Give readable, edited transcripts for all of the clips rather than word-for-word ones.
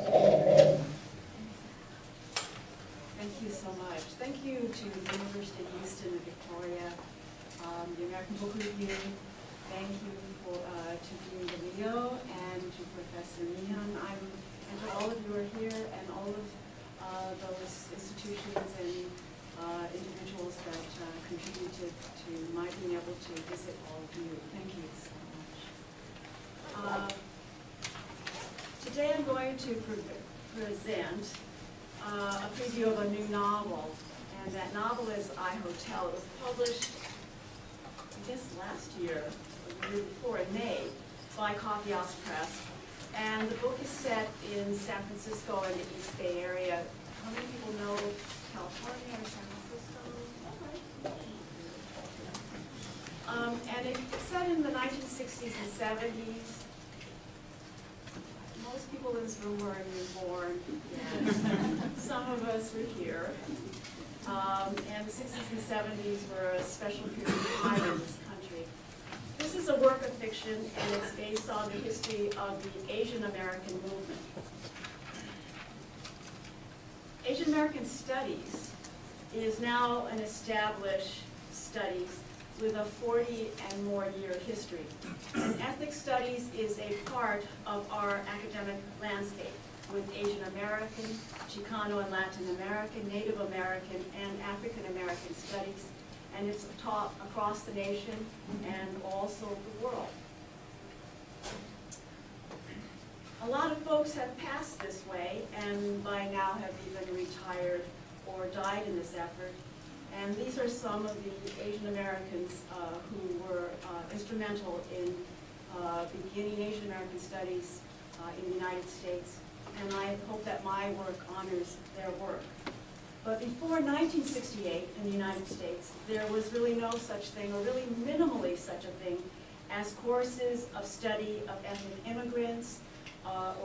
Thank you so much. Thank you to the University of Houston and Victoria, the American Book Review. Thank you to Dean DeLeo and to Professor Meehan. And to all of you who are here and all of those institutions and individuals that contributed to my being able to visit all of you. Thank you so much. Today I'm going to present a preview of a new novel, and that novel is I, Hotel. It was published, I guess, last year, or the year before, in May, by Coffee House Press. And the book is set in San Francisco and the East Bay Area. How many people know California or San Francisco? And it's set in the 1960s and 70s. Most people in this room weren't even born. Some of us were here. And the 60s and 70s were a special period of time in this country. This is a work of fiction, and it's based on the history of the Asian American movement. Asian American Studies is now an established studies with a 40 and more year history. And ethnic studies is a part of our academic landscape with Asian American, Chicano and Latin American, Native American, and African American studies. And it's taught across the nation and also the world. A lot of folks have passed this way and by now have either retired or died in this effort. And these are some of the Asian Americans who were instrumental in beginning Asian American studies in the United States. And I hope that my work honors their work. But before 1968 in the United States, there was really no such thing, or really minimally such a thing, as courses of study of ethnic immigrants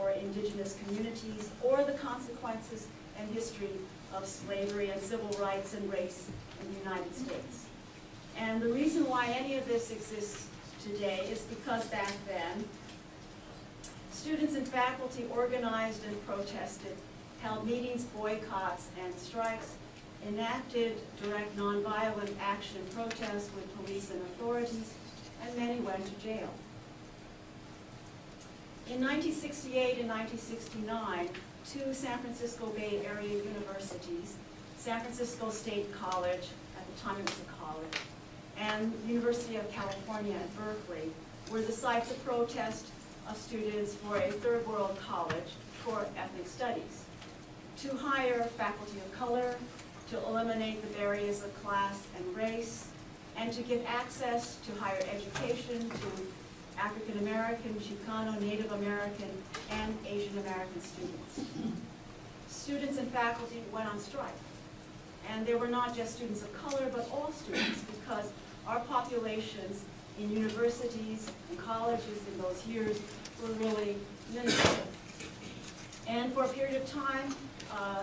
or indigenous communities, or the consequences and history of slavery and civil rights and race in the United States. And the reason why any of this exists today is because back then, students and faculty organized and protested, held meetings, boycotts, and strikes, enacted direct nonviolent action protests with police and authorities, and many went to jail. In 1968 and 1969, two San Francisco Bay Area universities, San Francisco State College, at the time it was a college, and University of California at Berkeley, were the sites of protest of students for a third world college for ethnic studies, to hire faculty of color, to eliminate the barriers of class and race, and to give access to higher education to African American, Chicano, Native American, and Asian American students. Students and faculty went on strike. And they were not just students of color, but all students, because our populations in universities and colleges in those years were really limited. And for a period of time,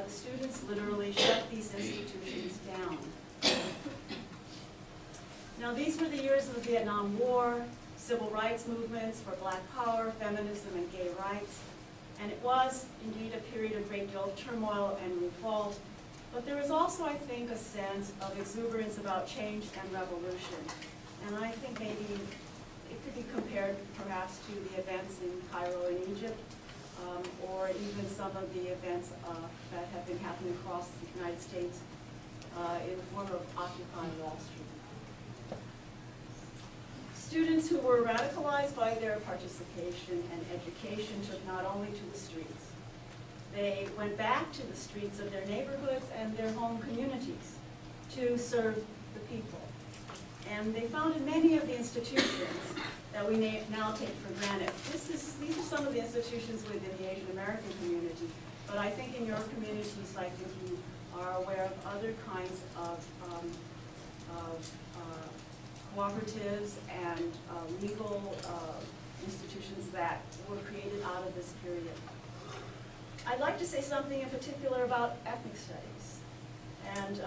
the students literally shut these institutions down. Now, these were the years of the Vietnam War, civil rights movements for black power, feminism, and gay rights. And it was indeed a period of great deal of turmoil and revolt. But there was also, I think, a sense of exuberance about change and revolution. And I think maybe it could be compared perhaps to the events in Cairo in Egypt, or even some of the events that have been happening across the United States in the form of Occupy Wall Street. Students who were radicalized by their participation and education took not only to the streets, they went back to the streets of their neighborhoods and their home communities to serve the people. And they founded many of the institutions that we now take for granted. These are some of the institutions within the Asian American community, but I think in your communities, I think you are aware of other kinds of cooperatives and legal institutions that were created out of this period. I'd like to say something in particular about ethnic studies and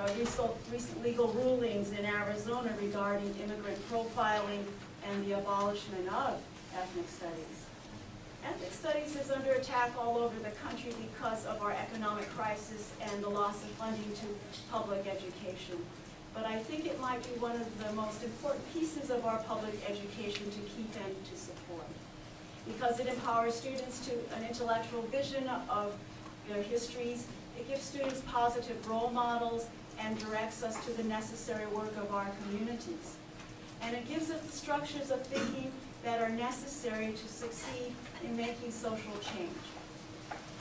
recent legal rulings in Arizona regarding immigrant profiling and the abolishment of ethnic studies. Ethnic studies is under attack all over the country because of our economic crisis and the loss of funding to public education. But I think it might be one of the most important pieces of our public education to keep and to support, because it empowers students to an intellectual vision of their histories. It gives students positive role models and directs us to the necessary work of our communities. And it gives us the structures of thinking that are necessary to succeed in making social change.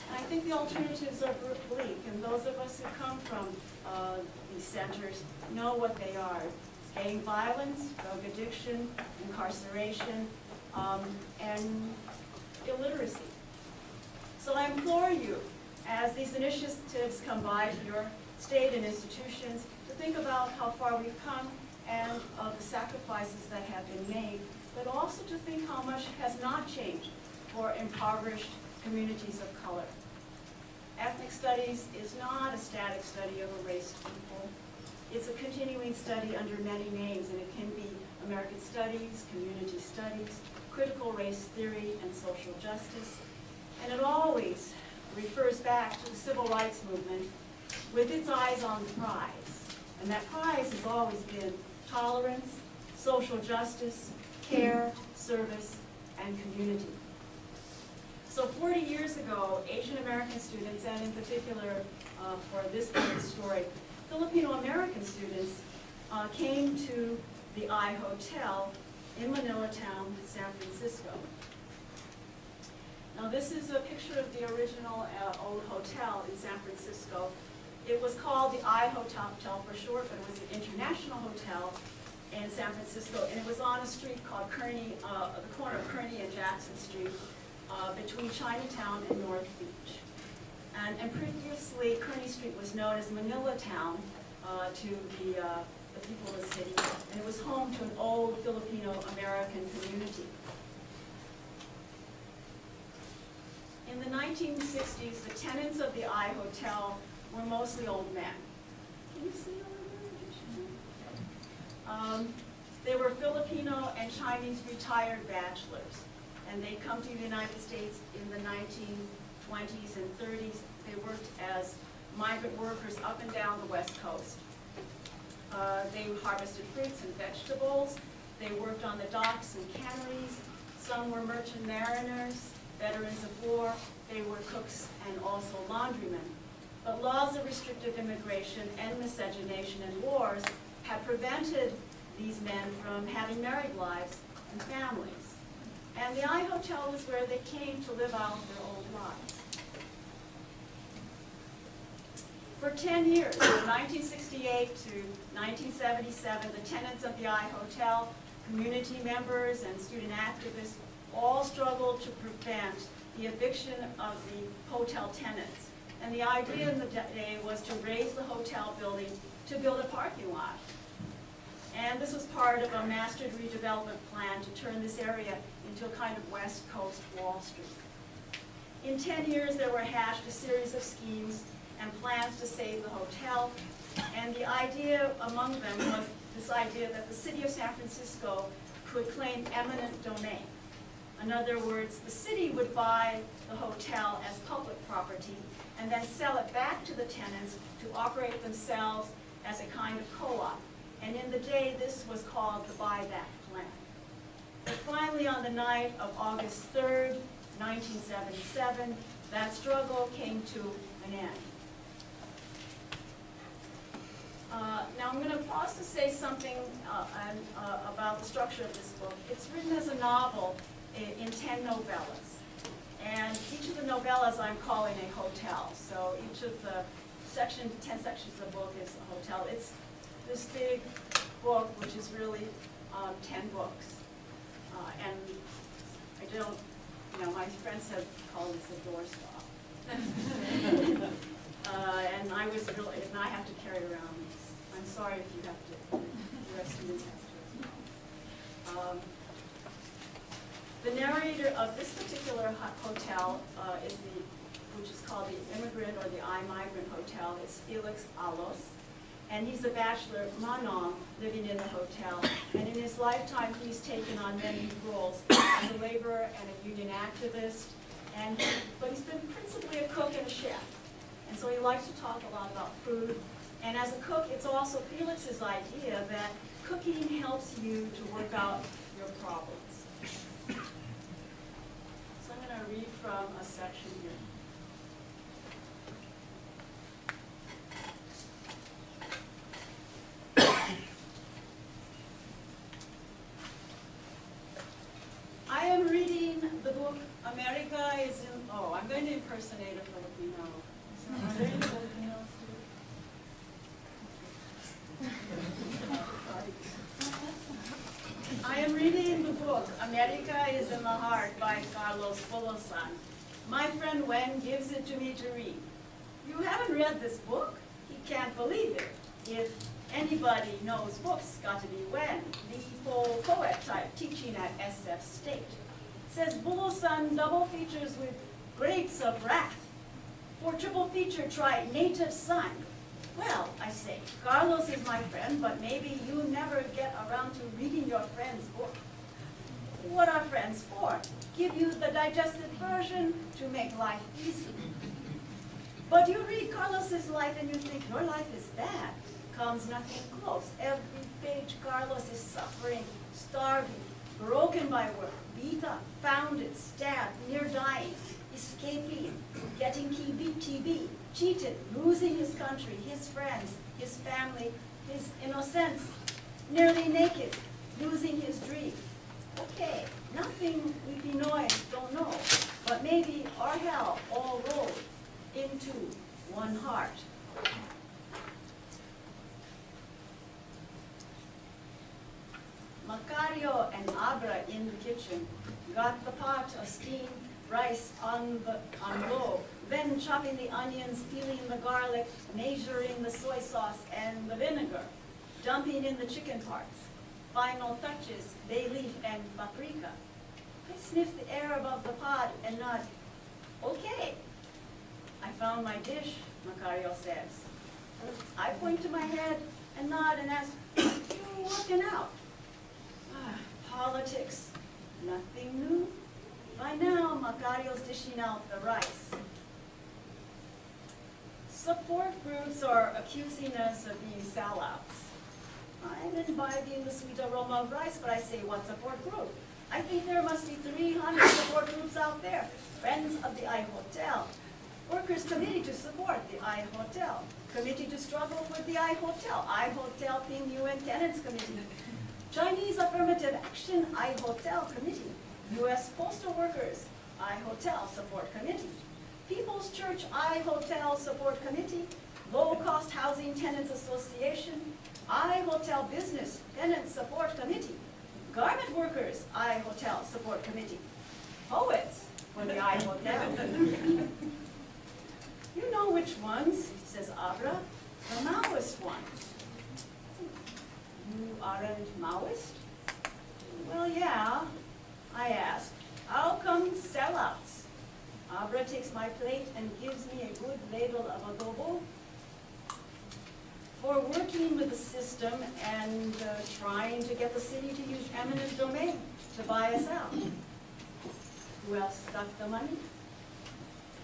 And I think the alternatives are bleak, and those of us who come from these centers know what they are. It's gang violence, drug addiction, incarceration, and illiteracy. So I implore you, as these initiatives come by to your state and institutions, to think about how far we've come and the sacrifices that have been made, but also to think how much has not changed for impoverished communities of color. Ethnic studies is not a static study of a race people. It's a continuing study under many names, and it can be American studies, community studies, critical race theory, and social justice. And it always refers back to the civil rights movement with its eyes on the prize. And that prize has always been tolerance, social justice, care, service, and community. So 40 years ago, Asian American students, and in particular for this part of the story, Filipino American students came to the I Hotel in Manilatown, San Francisco. Now this is a picture of the original old hotel in San Francisco. It was called the I Hotel for short, but it was an international hotel in San Francisco, and it was on a street called Kearny, the corner of Kearny and Jackson Street, between Chinatown and North Beach. And previously, Kearny Street was known as Manilatown to the people of the city, and it was home to an old Filipino-American community. In the 1960s, the tenants of the I Hotel were mostly old men. Can you see over there? They were Filipino and Chinese retired bachelors, and they come to the United States in the 1920s and 30s. They worked as migrant workers up and down the West Coast. They harvested fruits and vegetables. They worked on the docks and canneries. Some were merchant mariners, veterans of war. They were cooks and also laundrymen. But laws of restrictive immigration and miscegenation and wars had prevented these men from having married lives and families. And the I Hotel was where they came to live out their old lives. For 10 years, from 1968 to 1977, the tenants of the I Hotel, community members and student activists, all struggled to prevent the eviction of the hotel tenants. And the idea in the day was to raise the hotel building to build a parking lot. And this was part of a mastered redevelopment plan to turn this area into a kind of West Coast Wall Street. In 10 years, there were hashed a series of schemes and plans to save the hotel. And the idea among them was this idea that the city of San Francisco could claim eminent domain. In other words, the city would buy the hotel as public property and then sell it back to the tenants to operate themselves as a kind of co-op. And in the day, this was called the buyback plan. But finally, on the night of August 3rd, 1977, that struggle came to an end. Now I'm going to pause to say something about the structure of this book. It's written as a novel in 10 novellas. And each of the novellas I'm calling a hotel. So each of the 10 sections of the book is a hotel. It's this big book, which is really 10 books. And I don't, my friends have called this a doorstop. And I was really, and I have to carry around these. I'm sorry if you have to, the rest of you have to as well. The narrator of this particular hotel which is called the Immigrant or the I Migrant Hotel, is Felix Alos. and he's a bachelor Manon living in the hotel. And in his lifetime, he's taken on many roles as a laborer and a union activist. But he's been principally a cook and a chef. And so he likes to talk a lot about food. And as a cook, it's also Felix's idea that cooking helps you to work out your problems. So I'm going to read from a section here. I am reading the book America is in, I'm going to impersonate a Filipino. Are there any Filipinos here? I am reading the book America is in the Heart by Carlos Bulasan. My friend Wen gives it to me to read. You haven't read this book? He can't believe it. If anybody knows books, got to be Wen, the full poet type, teaching at SF State. Says Bulasan double features with Grapes of Wrath. For triple feature, try Native Son. Well, I say, Carlos is my friend, but maybe you never get around to reading your friend's book. What are friends for? Give you the digested version to make life easy. But you read Carlos's life and you think your life is bad. Comes nothing close. Every page Carlos is suffering, starving, broken by work, beat up, founded, stabbed, near dying, escaping, getting TB, cheated, losing his country, his friends, his family, his innocence, nearly naked, losing his dream. Okay, nothing we Pinoys don't know, but maybe our hell all rolled into one heart. Macario and Abra in the kitchen got the pot of steamed rice on low, then chopping the onions, peeling the garlic, measuring the soy sauce and the vinegar, dumping in the chicken parts. Final touches, bay leaf and paprika. I sniff the air above the pot and nod, okay. I found my dish, Macario says. I point to my head and nod and ask, you working out? Politics, nothing new. By now, Macario's dishing out the rice. Support groups are accusing us of being sellouts. I'm imbibing the sweet aroma of rice, but I say, what support group? I think there must be 300 support groups out there. Friends of the I Hotel. Workers' Committee to support the I Hotel. Committee to struggle for the I Hotel. I Hotel Ping UN Tenants Committee. Chinese Affirmative Action I Hotel Committee. U.S. Postal Workers I Hotel Support Committee. People's Church I Hotel Support Committee. Low Cost Housing Tenants Association. I Hotel Business Tenants Support Committee. Garment Workers I Hotel Support Committee. Poets for the I Hotel. You know which ones, says Abra, the Maoist ones. You aren't Maoist? Well, yeah, I ask. How come sellouts? Abra takes my plate and gives me a good ladle of adobo. For working with the system and trying to get the city to use eminent domain to buy us out. Who else got the money?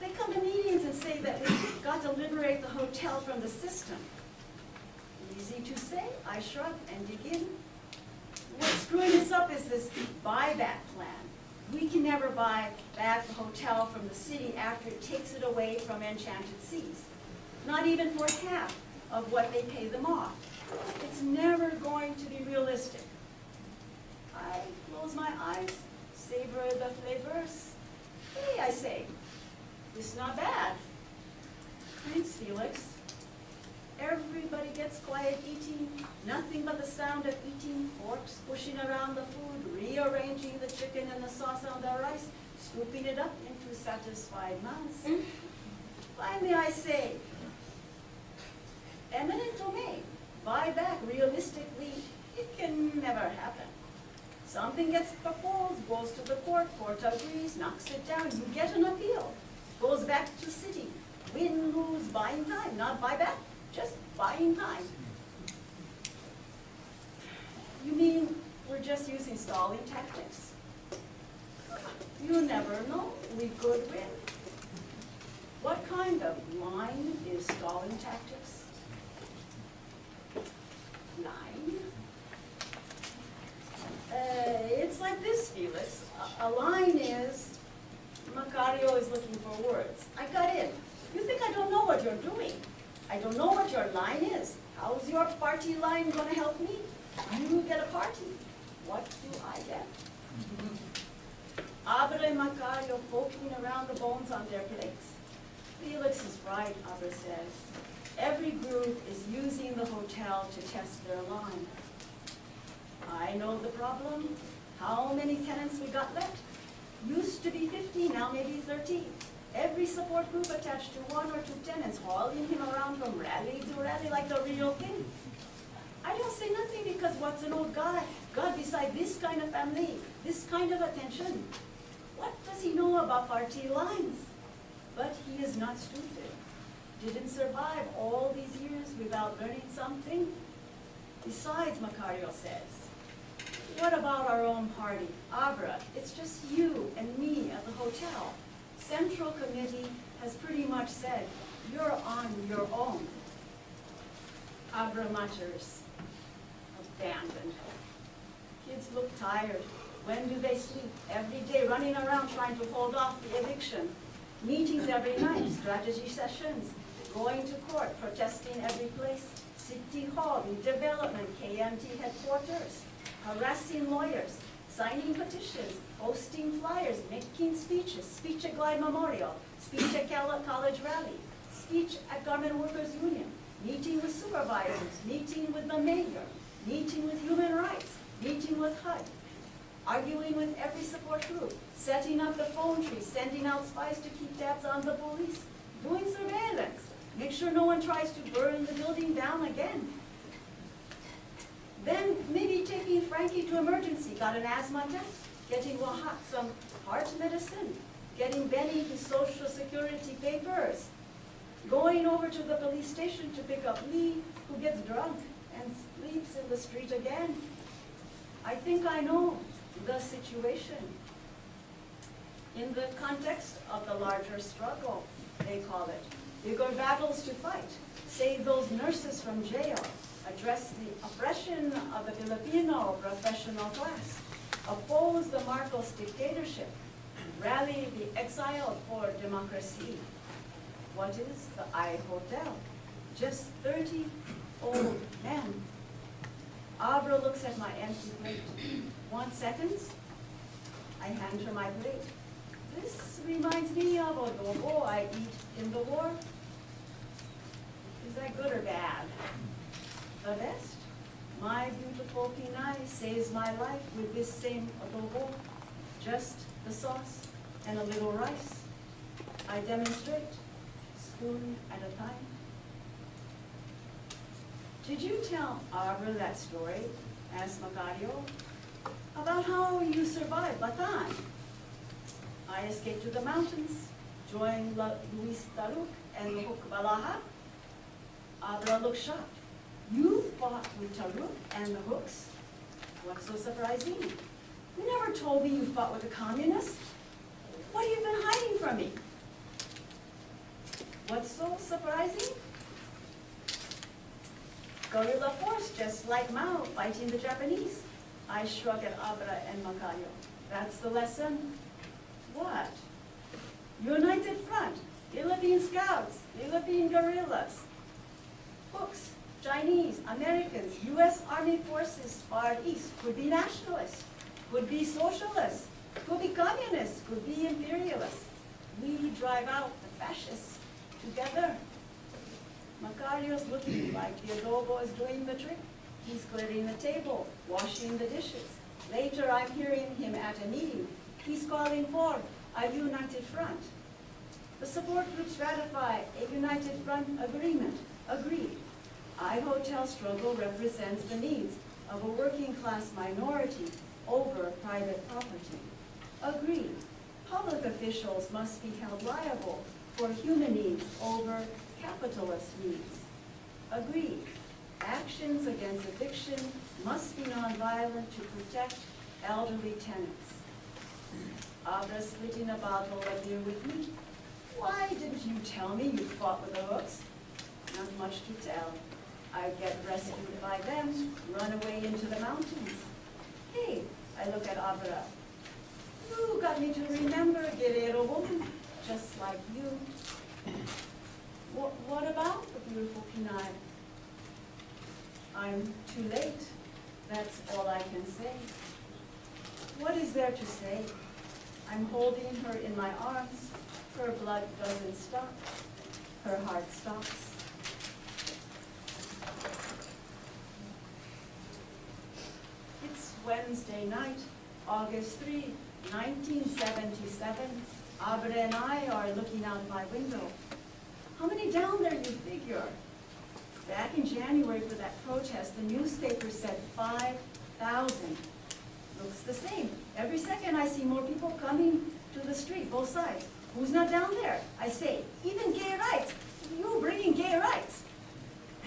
They come to meetings and say that we've got to liberate the hotel from the system. Easy to say, I shrug and dig in. What's screwing us up is this buyback plan. We can never buy back the hotel from the city after it takes it away from Enchanted Seas. Not even for half of what they pay them off. It's never going to be realistic. I close my eyes, savor the flavors. Hey, I say, this is not bad. Thanks, Felix. Everybody gets quiet eating, nothing but the sound of eating, forks pushing around the food, rearranging the chicken and the sauce on the rice, scooping it up into satisfied mouths. Finally, I say, eminent domain, buy back realistically, it can never happen. Something gets proposed, goes to the court agrees, knocks it down, you get an appeal, goes back to city, win, lose, buying time, not buy back, just buying time. You mean we're just using stalling tactics? You never know, we could win. What kind of line is stalling tactics? Line? It's like this, Felix. A line is, Macario is looking for words. I got in. You think I don't know what you're doing? I don't know what your line is. How's your party line going to help me? You get a party. What do I get? Abra and Macario poking around the bones on their plates. Felix is right, Abra says. Every group is using the hotel to test their line. I know the problem. How many tenants we got left? Used to be 50, now maybe 30. Every support group attached to 1 or 2 tenants, hauling him around from rally to rally like the real thing. I don't say nothing because what's an old guy got beside this kind of family, this kind of attention? What does he know about party lines? But he is not stupid. Didn't survive all these years without learning something. Besides, Macario says, what about our own party? Abra, it's just you and me at the hotel. Central Committee has pretty much said, you're on your own. Abra mutters, abandoned. Kids look tired. When do they sleep? Every day running around trying to hold off the eviction. Meetings every night, strategy sessions, going to court, protesting every place, City Hall, redevelopment, KMT headquarters, harassing lawyers, signing petitions, posting flyers, making speeches, speech at Glide Memorial, speech at College Rally, speech at Garment Workers Union, meeting with supervisors, meeting with the mayor, meeting with human rights, meeting with HUD, arguing with every support group, setting up the phone tree, sending out spies to keep tabs on the police, doing surveillance, make sure no one tries to burn the building down again. Then maybe taking Frankie to emergency, got an asthma test, getting Wahat some heart medicine, getting Benny his Social Security papers, going over to the police station to pick up Lee, who gets drunk and sleeps in the street again. I think I know the situation. In the context of the larger struggle, they call it. Bigger battles to fight, save those nurses from jail, address the oppression of the Filipino professional class, oppose the Marcos dictatorship, rally the exile for democracy. What is the I Hotel? Just 30 old men. Abra looks at my empty plate. 1 second? I hand her my plate. This reminds me of adobo I eat in the war. Is that good or bad? The best. My beautiful Pinay saves my life with this same adobo. Just the sauce and a little rice. I demonstrate, spoon at a time. Did you tell Abra that story, asked Macario, about how you survived Bataan? I escaped to the mountains, joined Luis Taruk and Huk Balaha. Abra looked shocked. You fought with Taruk and the Hooks? What's so surprising? You never told me you fought with the communists. What have you been hiding from me? What's so surprising? Guerrilla force, just like Mao fighting the Japanese. I shrug at Abra and Macario. That's the lesson? What? United Front, Philippine Scouts, Philippine guerrillas, Hooks, Chinese, Americans, U.S. Army forces far east, could be nationalists, could be socialists, could be communists, could be imperialists. We drive out the fascists together. Macario's looking like the adobo is doing the trick. He's clearing the table, washing the dishes. Later, I'm hearing him at a meeting. He's calling for a united front. The support groups ratify a united front agreement. Agreed. I-Hotel struggle represents the needs of a working class minority over private property. Agreed. Public officials must be held liable for human needs over capitalist needs. Agreed. Actions against eviction must be nonviolent to protect elderly tenants. Abra splitting a bottle of beer with me. Why didn't you tell me you fought with the hooks? Not much to tell. I get rescued by them, run away into the mountains. Hey, I look at Abra. You got me to remember, guerrero woman, just like you. What about the beautiful Pinay? I'm too late. That's all I can say. What is there to say? I'm holding her in my arms. Her blood doesn't stop. Her heart stops. It's Wednesday night, August 3, 1977. Abra and I are looking out my window. How many down there you figure? Back in January for that protest, the newspaper said 5,000. Looks the same. Every second I see more people coming to the street, both sides. Who's not down there? I say, even gay rights. You bringing gay rights.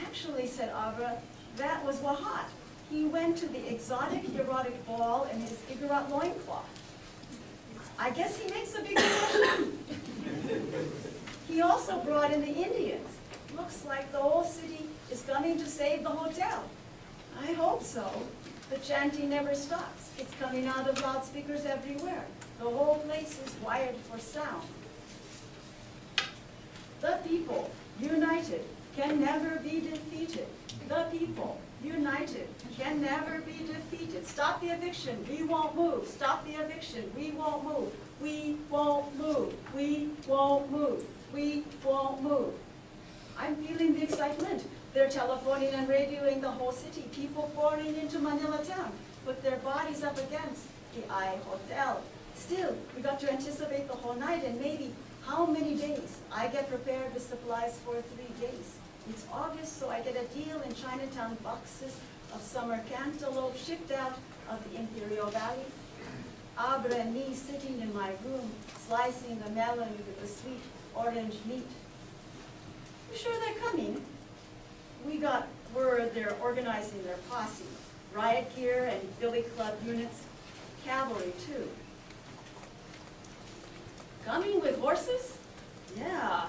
Actually, said Abra, that was Wahat. He went to the exotic erotic ball in his Igorot loincloth. I guess he makes a big impression. He also brought in the Indians. Looks like the whole city is coming to save the hotel. I hope so. The chanting never stops. It's coming out of loudspeakers everywhere. The whole place is wired for sound. The people, united, can never be defeated. The people, united, can never be defeated. Stop the eviction, we won't move. Stop the eviction, we won't move. We won't move. We won't move. We won't move. I'm feeling the excitement. They're telephoning and radioing the whole city. People pouring into Manila town, put their bodies up against the I Hotel. Still, we got to anticipate the whole night and maybe how many days. I get prepared with supplies for 3 days. It's August, so I get a deal in Chinatown, boxes of summer cantaloupe shipped out of the Imperial Valley. Abra and me sitting in my room, slicing the melon with the sweet orange meat. You sure they're coming? We got word they're organizing their posse, riot gear and billy club units, cavalry too. Coming with horses? Yeah.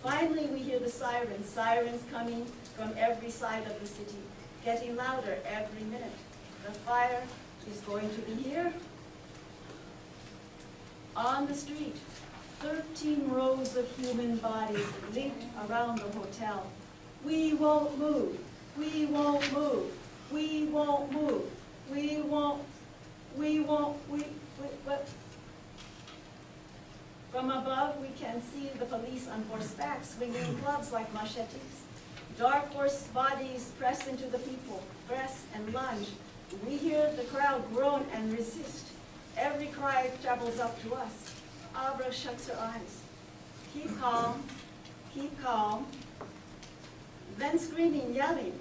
Finally we hear the sirens coming from every side of the city, getting louder every minute. The fire is going to be here. On the street, 13 rows of human bodies linked around the hotel. We won't move. We won't move. We won't move. We won't. What? From above, we can see the police on horseback swinging clubs like machetes. Dark horse bodies press into the people, press and lunge. We hear the crowd groan and resist. Every cry travels up to us. Abra shuts her eyes. Keep calm. Keep calm. Then screaming, yelling,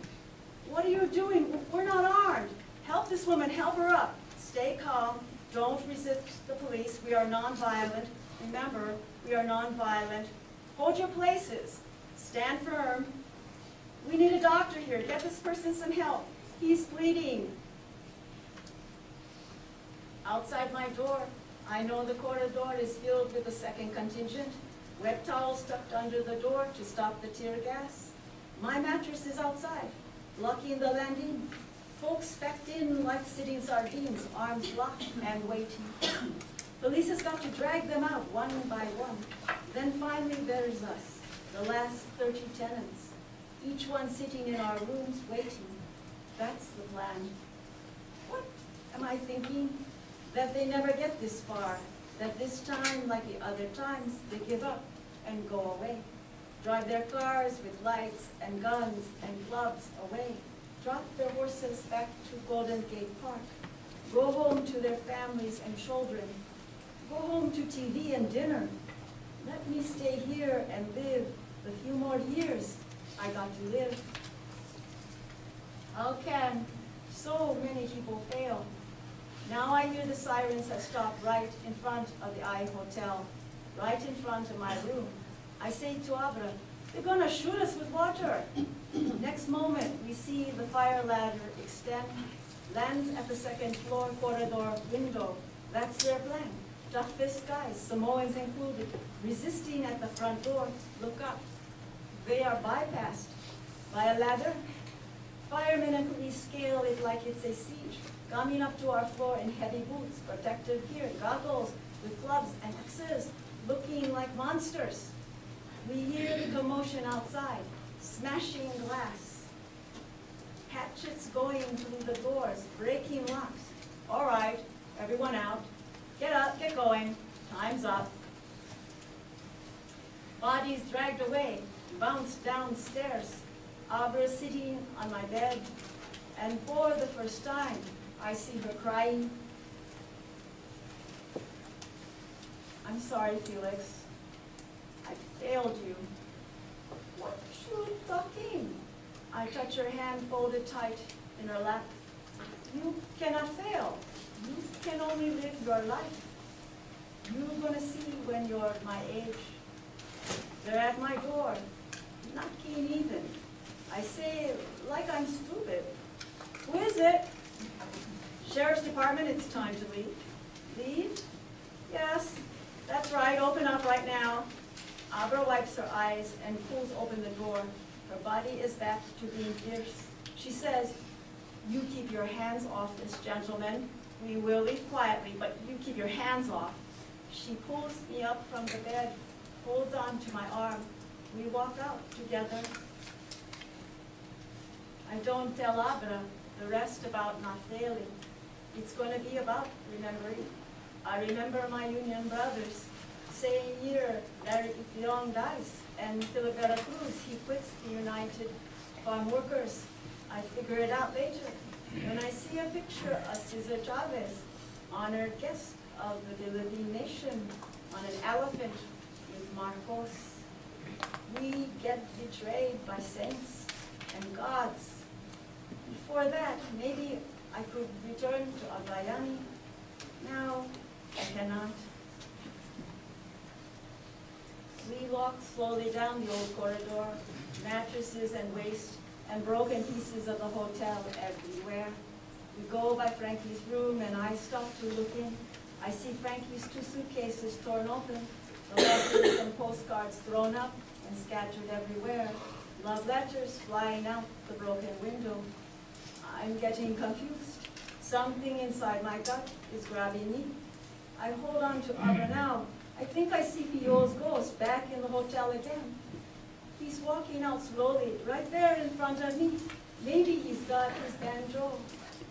what are you doing? We're not armed. Help this woman, help her up. Stay calm, don't resist the police. We are nonviolent. Remember, we are nonviolent. Hold your places. Stand firm. We need a doctor here. Get this person some help. He's bleeding. Outside my door, I know the corridor is filled with the second contingent. Wet towels tucked under the door to stop the tear gas. My mattress is outside, blocking the landing. Folks packed in like sitting sardines, arms locked and waiting. Police has got to drag them out one by one. Then finally there's us, the last 30 tenants. Each one sitting in our rooms waiting. That's the plan. What am I thinking? That they never get this far. That this time, like the other times, they give up and go away. Drive their cars with lights and guns and clubs away. Drop their horses back to Golden Gate Park. Go home to their families and children. Go home to TV and dinner. Let me stay here and live the few more years I got to live. How can so many people fail? Now I hear the sirens have stopped right in front of the I Hotel, right in front of my room. I say to Abra, They're gonna shoot us with water. Next moment, we see the fire ladder extend, lands at the second floor corridor window. That's their plan. Toughest guys, Samoans included, resisting at the front door. Look up. They are bypassed by a ladder. Firemen and police scale it like it's a siege, coming up to our floor in heavy boots, protective gear, goggles, with clubs and axes, looking like monsters. We hear the commotion outside, smashing glass, hatchets going through the doors, breaking locks. All right, everyone out. Get up, get going. Time's up. Bodies dragged away, bounced downstairs. Abra sitting on my bed, and for the first time, I see her crying. I'm sorry, Felix. I failed you. What you talking? I touch her hand folded tight in her lap. You cannot fail. You can only live your life. You're gonna see when you're my age. They're at my door, knocking even. I say, like I'm stupid. Who is it? Sheriff's Department, it's time to leave. Leave? Yes, that's right, open up right now. Abra wipes her eyes and pulls open the door. Her body is back to being fierce. She says, you keep your hands off this gentleman. We will leave quietly, but you keep your hands off. She pulls me up from the bed, holds on to my arm. We walk out together. I don't tell Abra the rest about not failing. It's going to be about remembering. I remember my union brothers. Same year, Larry Young dies, and Filibera Cruz, he quits the United Farm Workers. I figure it out later when I see a picture of Cesar Chavez, honored guest of the Philippine nation, on an elephant with Marcos. We get betrayed by saints and gods. Before that, maybe I could return to Abayani. Now, I cannot. We walk slowly down the old corridor, mattresses and waste and broken pieces of the hotel everywhere. We go by Frankie's room and I stop to look in. I see Frankie's 2 suitcases torn open, the letters and postcards thrown up and scattered everywhere, love letters flying out the broken window. I'm getting confused. Something inside my gut is grabbing me. I hold on to Abra now. I think I see Pio's ghost back in the hotel again. He's walking out slowly, right there in front of me. Maybe he's got his banjo.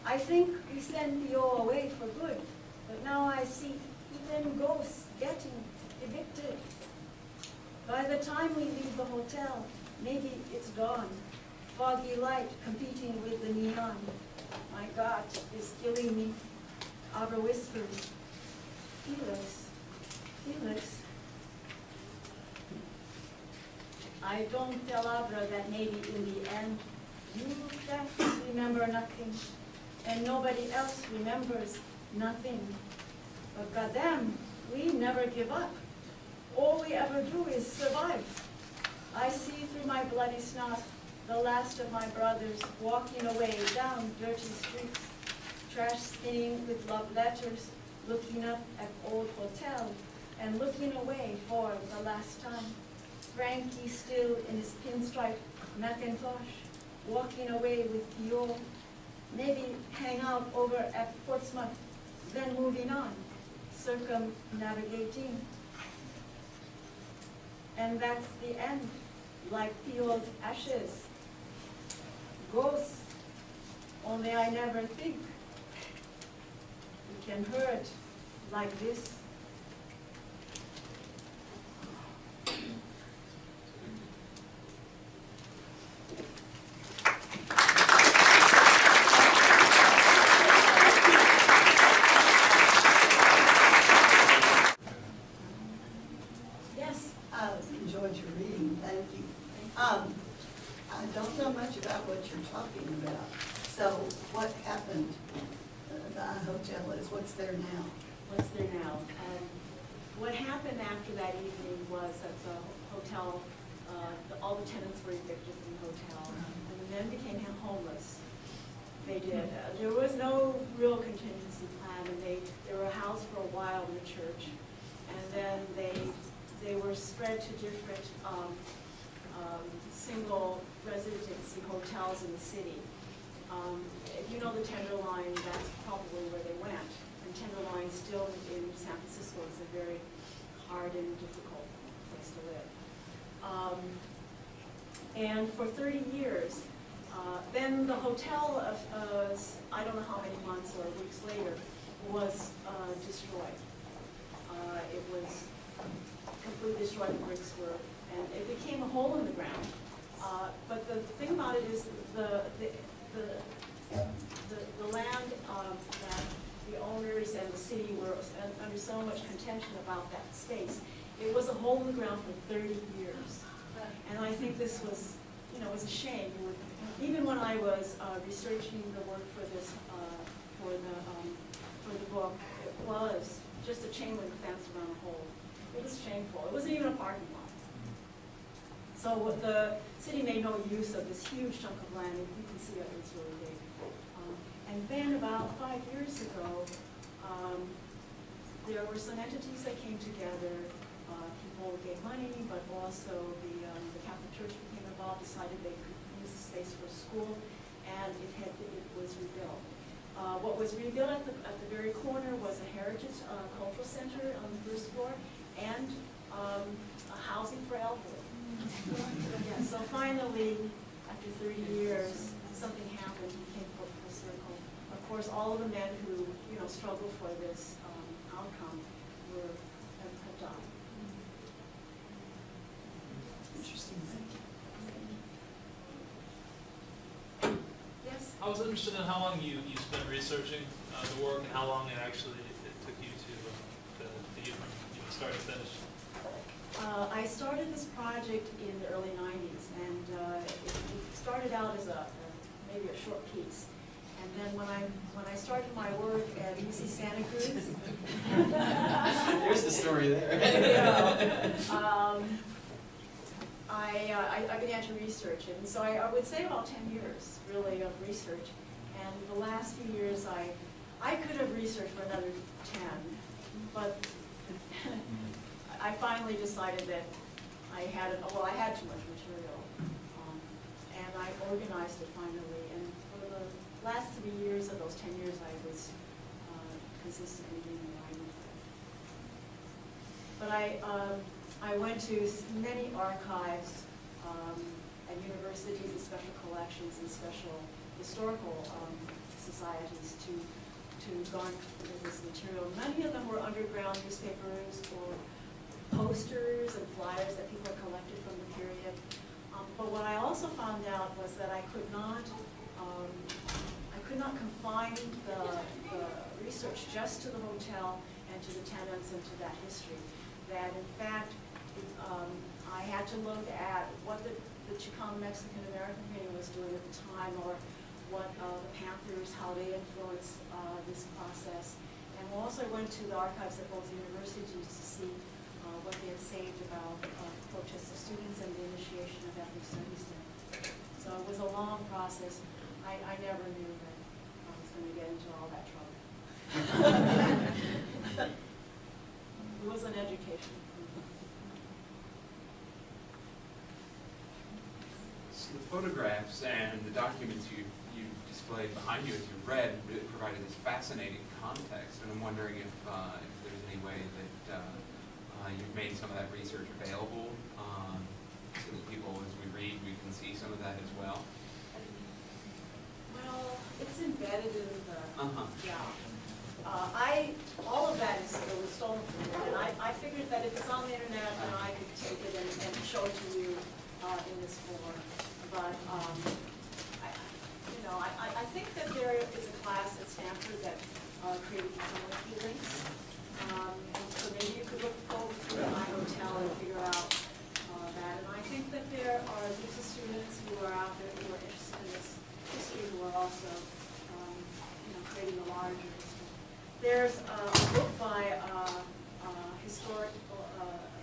I think we sent Pio away for good, but now I see even ghosts getting evicted. By the time we leave the hotel, maybe it's dawn. Foggy light competing with the neon. My God is killing me. Abra whispers, Felix, Felix. I don't tell Abra that maybe in the end, you can't remember nothing, and nobody else remembers nothing. But goddamn, we never give up. All we ever do is survive. I see through my bloody snot the last of my brothers walking away down dirty streets, trash spinning with love letters, looking up at old hotel, and looking away for the last time. Frankie still in his pinstripe Macintosh, walking away with Pio, maybe hang out over at Portsmouth, then moving on, circumnavigating. And that's the end, like Pio's ashes. Ghosts, only I never think it can hurt like this. Yes, I enjoyed your reading, thank you. I don't know much about what you're talking about. So what happened? The hotel is, what's there now? What's there now? What happened after that evening was that the hotel all the tenants were evicted from the hotel, and the men became homeless. They did. There was no real contingency plan, and they were housed for a while in the church, and then they were spread to different single residency hotels in the city. If you know the Tenderloin, that's probably where they went. And Tenderloin still in San Francisco is a very hard and difficult place to live. And for 30 years, then the hotel, I don't know how many months or weeks later, was destroyed. It was completely destroyed, the bricks were, and it became a hole in the ground. But the thing about it is the land that the owners and the city were under so much contention about that space. It was a hole in the ground for 30 years. And I think this was, you know, it was a shame. Even when I was researching the work for this, for the book, it was just a chain link fence around a hole. It was shameful. It wasn't even a parking lot. So the city made no use of this huge chunk of land, and you can see it was really big. And then about 5 years ago, there were some entities that came together. People gave money, but also the Catholic Church became involved, decided they could use the space for a school, and it was rebuilt. What was rebuilt at the very corner was a heritage cultural center on the first floor, and a housing for elderly. Yeah, so finally, after 30 years, something happened. It became full circle. Of course, all of the men who struggled for this outcome have died. Interesting. Yes. I was interested in how long you spent researching the work and how long it took you to get from start to finish. I started this project in the early 90s, and it started out as maybe a short piece. And then when I started my work at UC Santa Cruz, there's the story there. I began to research it, and so I would say about 10 years, really, of research. And the last few years, I could have researched for another 10, but I finally decided that I had too much material, and I organized it finally. And for the last 3 years of those 10 years, I was consistently doing the writing. But I went to many archives at universities and special collections and special historical societies to garner this material. Many of them were underground newspapers or posters and flyers that people had collected from the period. But what I also found out was that I could not confine the research just to the hotel and to the tenants and to that history. That in fact, I had to look at what the Chicano Mexican American community was doing at the time, or what the Panthers, how they influenced this process. And also I went to the archives at both universities to see what they had saved about protests of students and the initiation of ethnic studies there. So it was a long process. I never knew that I was going to get into all that trouble. It was an education. So the photographs and the documents you displayed behind you as you read really provided this fascinating context, and I'm wondering if there's any way that you've made some of that research available so that people, as we read, we can see some of that as well. Well, it's embedded in the, yeah. All of that was stolen from me, and I figured that if it's on the internet, then I could take it and show it to you in this form. But, I think that there is a class at Stanford that created similar feelings. And so maybe you could go through my hotel and figure out that. And I think that there are groups of students who are out there who are interested in this history, who are also creating a larger history. There's a book by a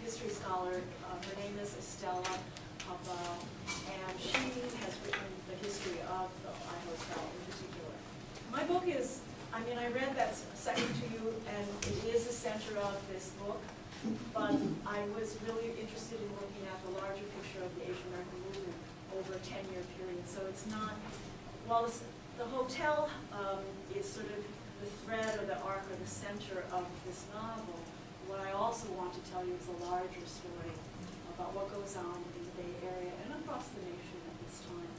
history scholar. Her name is Estella couple, and she has written the history of the hotel in particular. My book is, I mean, I read that second to you, and it is the center of this book, but I was really interested in looking at the larger picture of the Asian American movement over a 10-year period. So it's not, while the hotel is sort of the thread or the arc or the center of this novel, what I also want to tell you is a larger story about what goes on in the Bay Area and across the nation at this time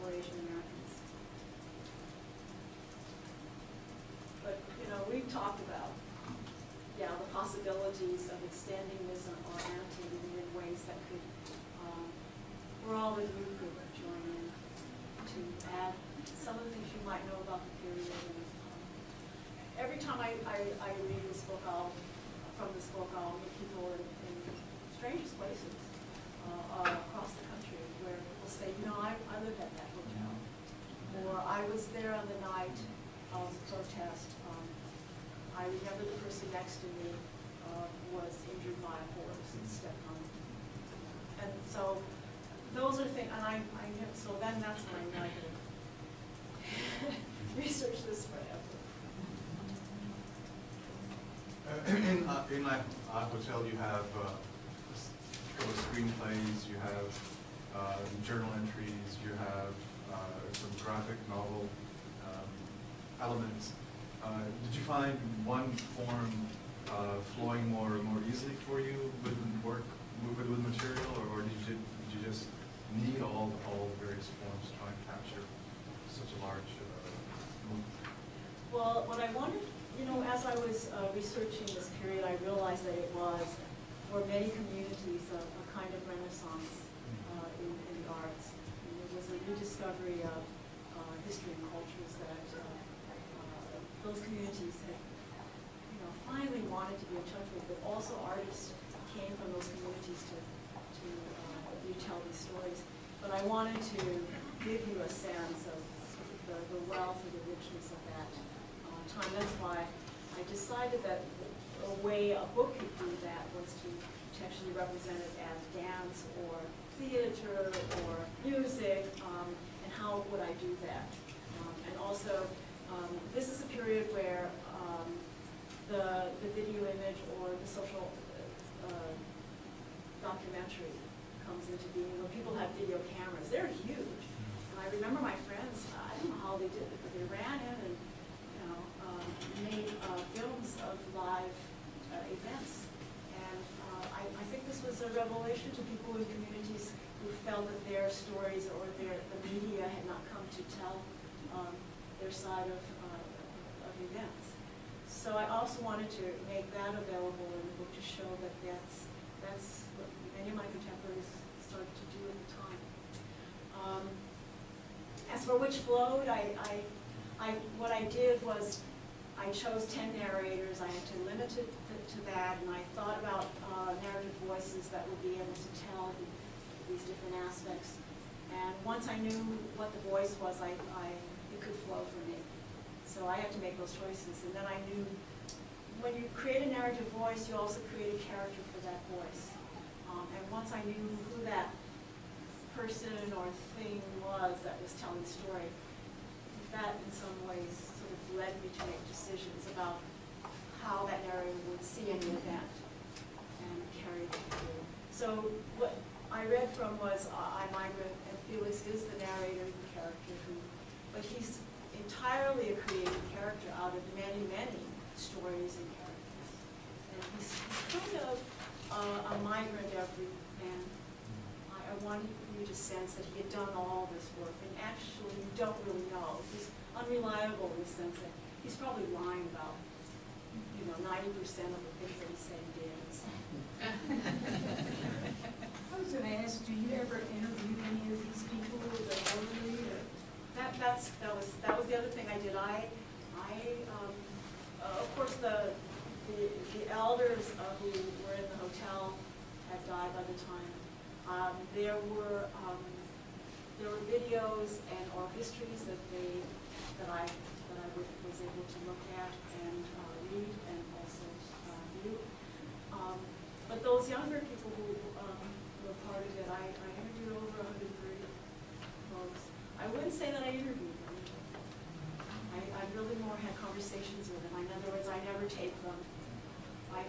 for Asian Americans. But, you know, we've talked about, yeah, the possibilities of extending this or annotating it in ways that could, where all of you could join in to add some of the things you might know about the period. And, every time I read this book, from this book, I'll meet people in strangest places across the country where people say, you know, I lived at that hotel. Or I was there on the night of protest. I remember the person next to me was injured by a horse and stepped on it. And so those are things, and I knew, so then that's when I know I could research this forever. In my hotel, you have a couple of screenplays, you have journal entries, you have some graphic novel elements. Did you find one form flowing more easily for you with work, with material, or did you just need all the various forms to try and capture such a large movement? Well, what I wanted, you know, as I was researching this period, I realized that it was, for many communities, a kind of renaissance in the arts. And it was a rediscovery of history and cultures that those communities had, you know, finally wanted to be in touch with, but also artists came from those communities to retell these stories. But I wanted to give you a sense of the wealth and the richness of that time. That's why I decided that a way a book could do that was to actually represent it as dance or theater or music, and how would I do that? And also, this is a period where the video image or the social documentary comes into being. When people have video cameras, they're huge. And I remember my friends, I don't know how they did it, but they ran in and, you know, made films of live events. And I think this was a revelation to people in communities who felt that their stories or the media had not come to tell their side of events. So I also wanted to make that available in the book to show that that's what many of my contemporaries started to do at the time. As for which flowed, what I did was I chose 10 narrators. I had to limit it to that, and I thought about narrative voices that would be able to tell these different aspects. And once I knew what the voice was, it could flow for me. So I had to make those choices. And then I knew when you create a narrative voice, you also create a character for that voice. And once I knew who that person or thing was that was telling the story, that in some ways sort of led me to make decisions about how that narrator would see any event and carry it through. So what I read from was I Migrant, and Felix is the narrator, the character, but he's entirely a creative character out of many, many stories and characters. And he's kind of a migrant every man. I wanted you to sense that he had done all this work, and actually you don't really know. He's unreliable in the sense that he's probably lying about, you know, 90% of the things that he said he did. I was going to ask, do you ever interview any of these people that orally? That was the other thing I did. Of course, the elders who were in the hotel had died by the time. There were videos and oral histories that I was able to look at and read and also view. But those younger people who were part of it. I interviewed over 130 folks. I wouldn't say that I interviewed them. I really more had conversations with them. In other words, I never taped them.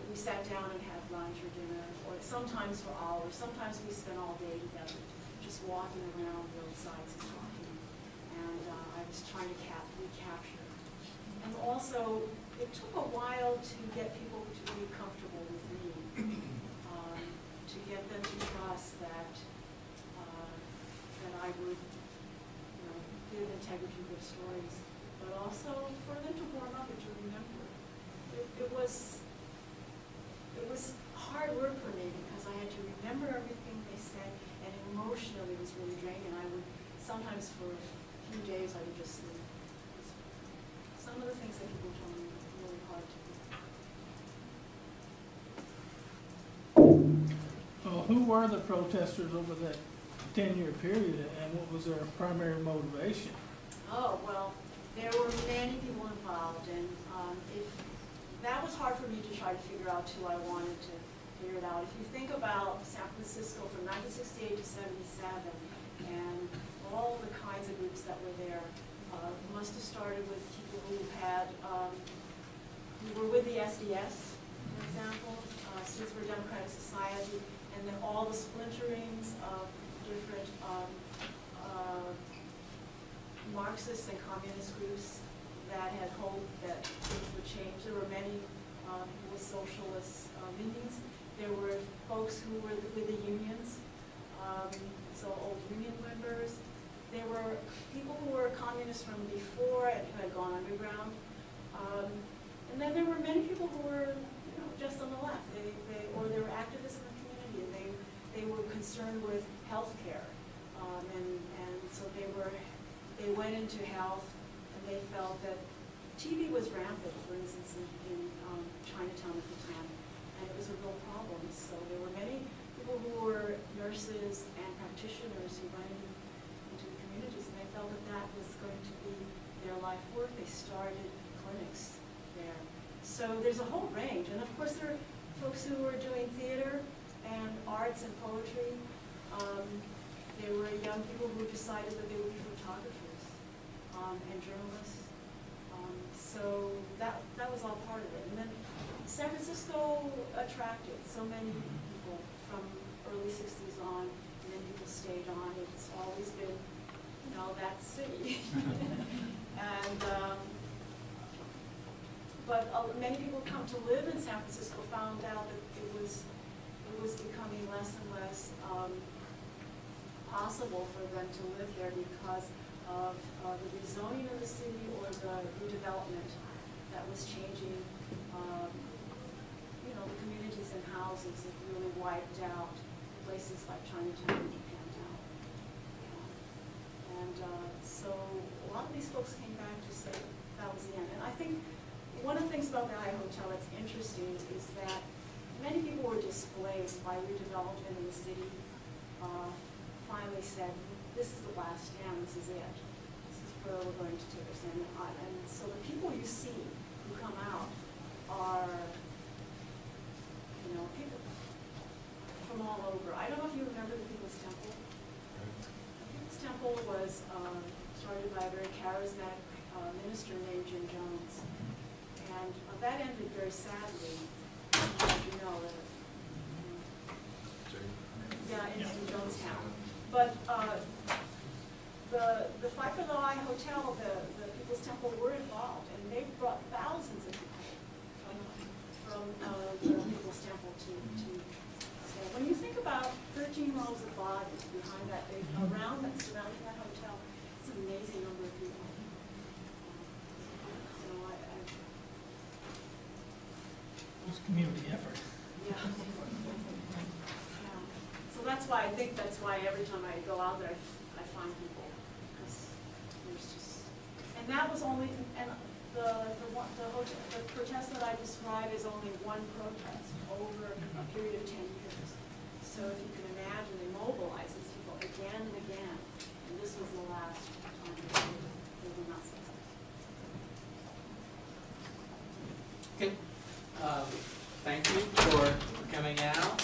We sat down and had lunch or dinner, or sometimes for hours. Sometimes we spent all day together, just walking around roadsides and talking. And I was trying to recapture. And also, it took a while to get people to be comfortable with me, to get them to trust that I would, give integrity to their stories, but also for them to warm up and to remember. It was hard work for me because I had to remember everything they said, and emotionally it was really draining. I would sometimes for a few days I would just sleep. Some of the things that people told me were really hard to do. Who were the protesters over that 10-year period, and what was their primary motivation? Oh, well, there were many people involved, and that was hard for me to try to figure out who I wanted to figure it out. If you think about San Francisco from 1968 to 77, and all the kinds of groups that were there, must have started with people who were with the SDS, for example, Students for a Democratic Society, and then all the splinterings of different Marxist and communist groups that had hoped that things would change. There were many people with socialist leanings. There were folks who were with the unions, so old union members. There were people who were communists from before and who had gone underground. And then there were many people who were, just on the left. Or they were activists in the community, and they were concerned with health care. And so they went into health, and they felt that TB was rampant, for instance, in Chinatown at the time, and it was a real problem. So there were many people who were nurses and practitioners who went into the communities, and they felt that that was going to be their life work. They started clinics there. So there's a whole range, and of course there are folks who were doing theater and arts and poetry. There were young people who decided that they would be photographers and journalists. So that was all part of it. And then San Francisco attracted so many people from early 60s on, and then people stayed on. It's always been, that city. And but many people who come to live in San Francisco found out that it was becoming less and less possible for them to live there because of the rezoning of the city or the redevelopment that was changing. The communities and houses have really wiped out places like Chinatown and Japantown. And so a lot of these folks came back to say that was the end. And I think one of the things about the I Hotel that's interesting is that many people were displaced by redevelopment in the city. Finally said, this is the last stand, this is it. This is where we're going to take our stand. And so the people you see who come out are, people from all over. I don't know if you remember the People's Temple. The People's Temple was started by a very charismatic minister named Jim Jones. And that ended very sadly, as you know. In Jonestown. But the Fight for the Eye Hotel, the People's Temple were involved, and they brought thousands of people from the People's Temple to stay. When you think about 13 rows of bodies behind that, surrounding that hotel, it's an amazing number of people. It's community effort. Yeah. So that's why every time I go out there, I find people, because there's just, and that was only, and the protest that I describe is only one protest over a period of 10 years. So if you can imagine, they mobilized these people again and again, and this was the last time they were not successful. Okay. Thank you for coming out.